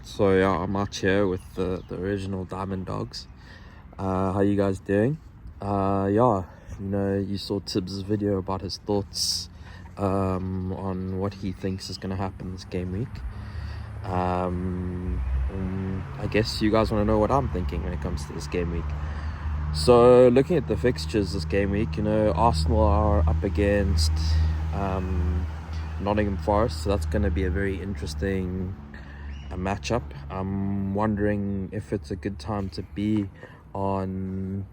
So yeah, I'm out here with the original Diamond Dogs. How you guys doing? Yeah, you saw Tibbs' video about his thoughts on what he thinks is going to happen this game week. I guess you guys want to know what I'm thinking when it comes to this game week. So looking at the fixtures this game week, Arsenal are up against Nottingham Forest, so that's going to be a very interesting matchup. I'm wondering if it's a good time to be on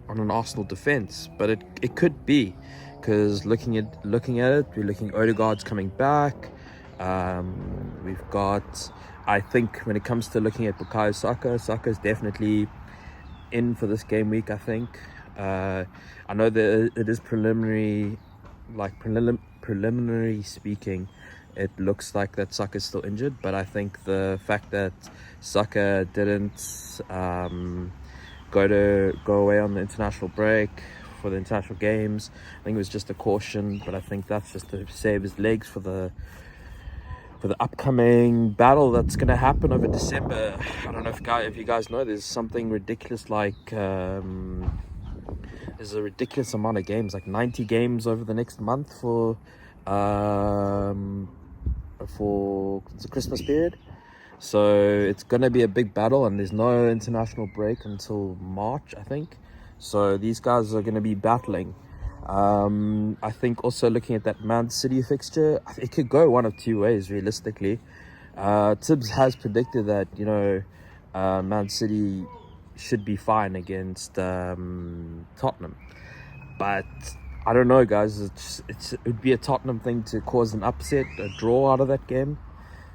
on an Arsenal defense, but it could be, because looking at it, we're looking Odegaard's coming back. We've got, I think when it comes to looking at Bukayo Saka's definitely in for this game week. I think I know that it is preliminary speaking, it looks like that Saka's still injured, but I think the fact that Saka didn't go away on the international break for the international games, I think it was just a caution, but I think that's just to save his legs for the upcoming battle that's going to happen over December. I don't know if you guys know, there's something ridiculous like there's a ridiculous amount of games, like 90 games over the next month for the Christmas period. So it's going to be a big battle, and there's no international break until March, I think. So these guys are going to be battling. I think also looking at that Man City fixture, it could go one of two ways realistically. Tibbs has predicted that Man City should be fine against Tottenham, but I don't know, guys. It would be a Tottenham thing to cause an upset, a draw out of that game.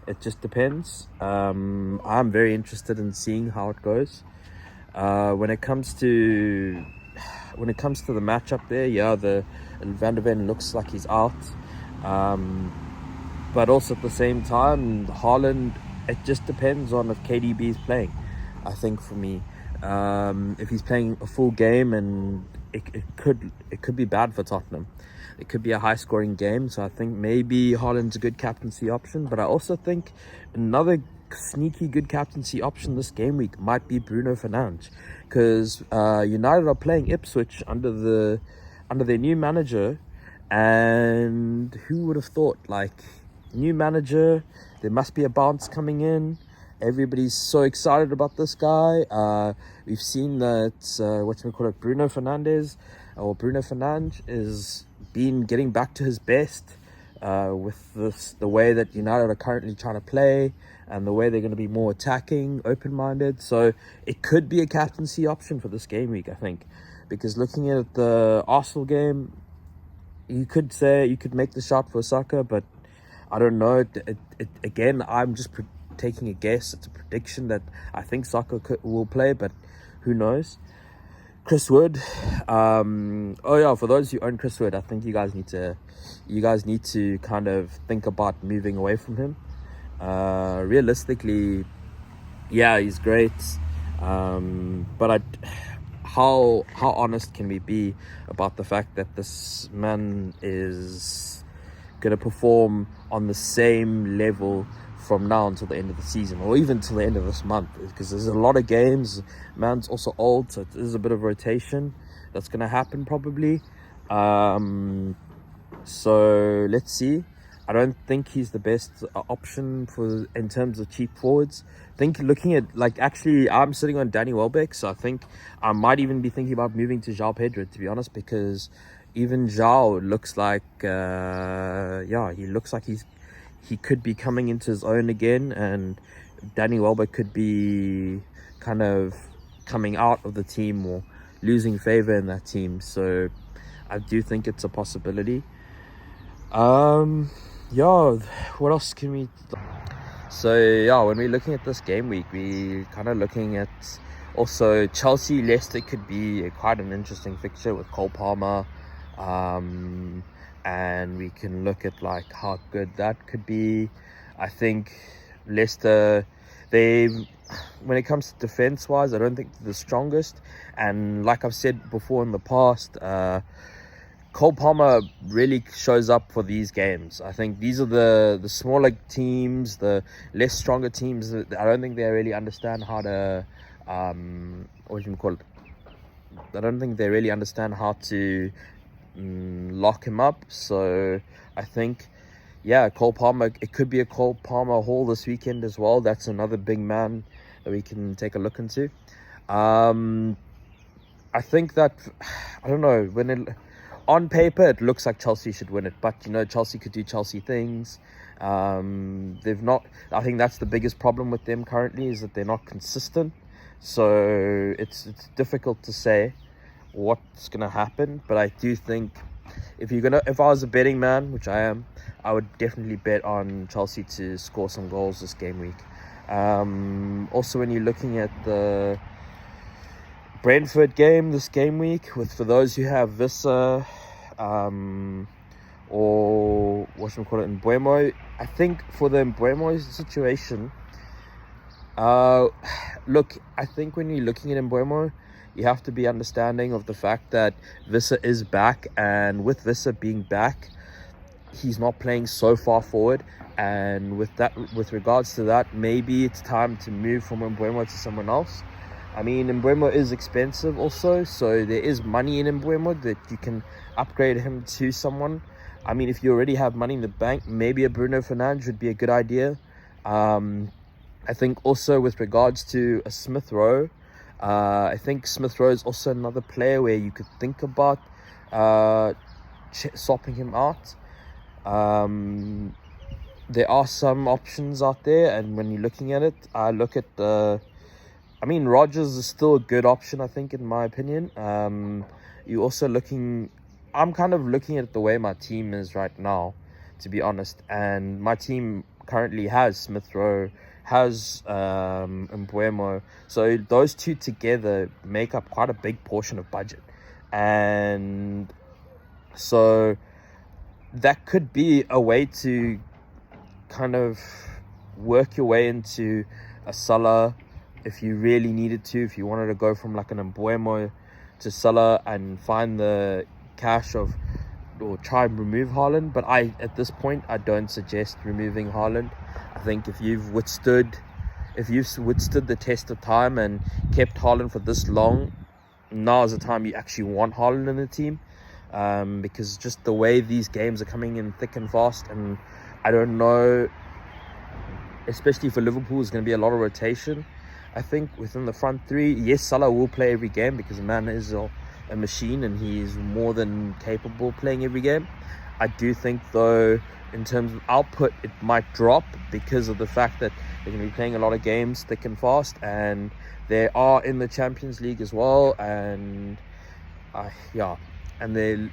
It just depends. I'm very interested in seeing how it goes. When it comes to the matchup there, yeah, the Van der Ven looks like he's out. But also at the same time, Haaland, it just depends on if KDB is playing. I think for me, if he's playing a full game, and it could be bad for Tottenham. It could be a high-scoring game, so I think maybe Haaland's a good captaincy option. But I also think another sneaky good captaincy option this game week might be Bruno Fernandes, because United are playing Ipswich under their new manager, and who would have thought, like, new manager, there must be a bounce coming in. Everybody's so excited about this guy. We've seen that Bruno Fernandes is been getting back to his best with the way that United are currently trying to play, and the way they're going to be more attacking, open-minded. So it could be a captaincy option for this game week, I think, because looking at the Arsenal game, you could make the shot for Saka, but I don't know. Again, I'm just taking a guess. It's a prediction that I think Saka will play, but who knows? Chris Wood. For those who own Chris Wood, I think you guys need to kind of think about moving away from him. Realistically, yeah, he's great. But how honest can we be about the fact that this man is gonna perform on the same level from now until the end of the season, or even till the end of this month? Because there's a lot of games. Man's also old, so there's a bit of rotation that's going to happen probably. So let's see. I don't think he's the best option in terms of cheap forwards. I think looking at, actually, I'm sitting on Danny Welbeck, so I think I might even be thinking about moving to João Pedro, to be honest, because even João looks like, he looks like he could be coming into his own again, and Danny Welbeck could be kind of coming out of the team or losing favor in that team. So I do think it's a possibility. What else can we... So yeah, when we're looking at this game week, we kind of looking at also Chelsea Leicester could be quite an interesting fixture with Cole Palmer. And we can look at how good that could be. I think Leicester, when it comes to defense wise, I don't think they're the strongest. And like I've said before in the past, Cole Palmer really shows up for these games. I think these are the smaller teams, the less stronger teams. I don't think they really understand how to what do you call it? I don't think they really understand how to lock him up. So I think, yeah, Cole Palmer. It could be a Cole Palmer haul this weekend as well. That's another big man that we can take a look into. I think that, I don't know, on paper it looks like Chelsea should win it, but Chelsea could do Chelsea things. They've not. I think that's the biggest problem with them currently, is that they're not consistent. So it's difficult to say what's gonna happen, but I do think if I was a betting man, which I am, I would definitely bet on Chelsea to score some goals this game week. Also, when you're looking at the Brentford game this game week, for those who have Vissa or Mbeumo, I think for the Mbeumo situation, look, I think when you're looking at Mbeumo, you have to be understanding of the fact that Vissa is back, and with Vissa being back, he's not playing so far forward, and with regards to that, maybe it's time to move from Mbeumo to someone else. I mean, Mbeumo is expensive also, so there is money in Mbeumo that you can upgrade him to someone. I mean, if you already have money in the bank, maybe a Bruno Fernandes would be a good idea. I think also with regards to a Smith Rowe, I think Smith Rowe is also another player where you could think about swapping him out. There are some options out there, and when you're looking at it, I look at Rodgers is still a good option, I think, in my opinion. You're also I'm kind of looking at the way my team is right now, to be honest. And my team currently has Smith Rowe, has Mbeumo. So those two together make up quite a big portion of budget. And so that could be a way to kind of work your way into a Salah if you really needed to, if you wanted to go from like an Mbeumo to Salah and find the cash or try and remove Haaland. But at this point, I don't suggest removing Haaland. I think if you've withstood the test of time and kept Haaland for this long, now is the time you actually want Haaland in the team, because just the way these games are coming in thick and fast, and I don't know, especially for Liverpool, is going to be a lot of rotation. I think within the front three, yes, Salah will play every game because the man is a machine and he's more than capable of playing every game. I do think, though, in terms of output, it might drop because of the fact that they're going to be playing a lot of games thick and fast, and they are in the Champions League as well. And and they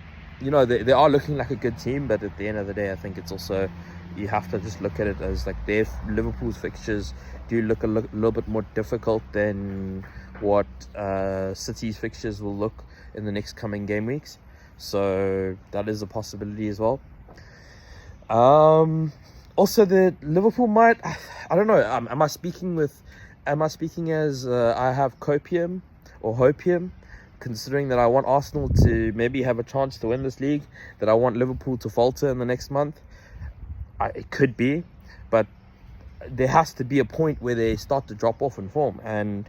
are looking like a good team, but at the end of the day, I think it's also, you have to just look at it as like Liverpool's fixtures do look a little bit more difficult than what City's fixtures will look in the next coming game weeks. So that is a possibility as well. Also, the Liverpool might, I don't know, am I speaking as I have copium or hopium, considering that I want Arsenal to maybe have a chance to win this league, that I want Liverpool to falter in the next month? It could be, but there has to be a point where they start to drop off in form. And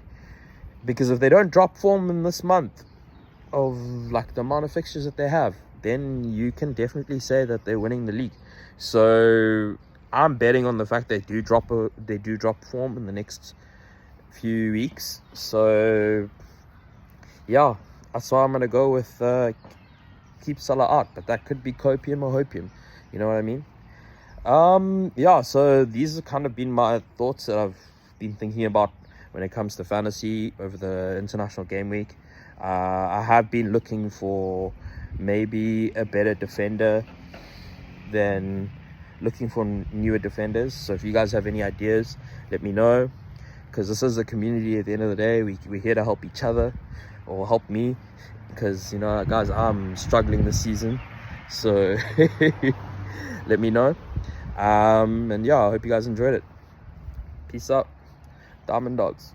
because if they don't drop form in this month of like the amount of fixtures that they have, then you can definitely say that they're winning the league. So I'm betting on the fact they do drop form in the next few weeks. So yeah, that's why I'm gonna go with keep Salah out, but that could be copium or hopium. You know what I mean? So these have kind of been my thoughts that I've been thinking about when it comes to fantasy over the international game week. I have been looking for maybe a better defender than looking for newer defenders. So if you guys have any ideas, let me know, because this is a community. At the end of the day, we're here to help each other, or help me, because guys, I'm struggling this season. So let me know. And yeah, I hope you guys enjoyed it. Peace out. Diamond Dogs.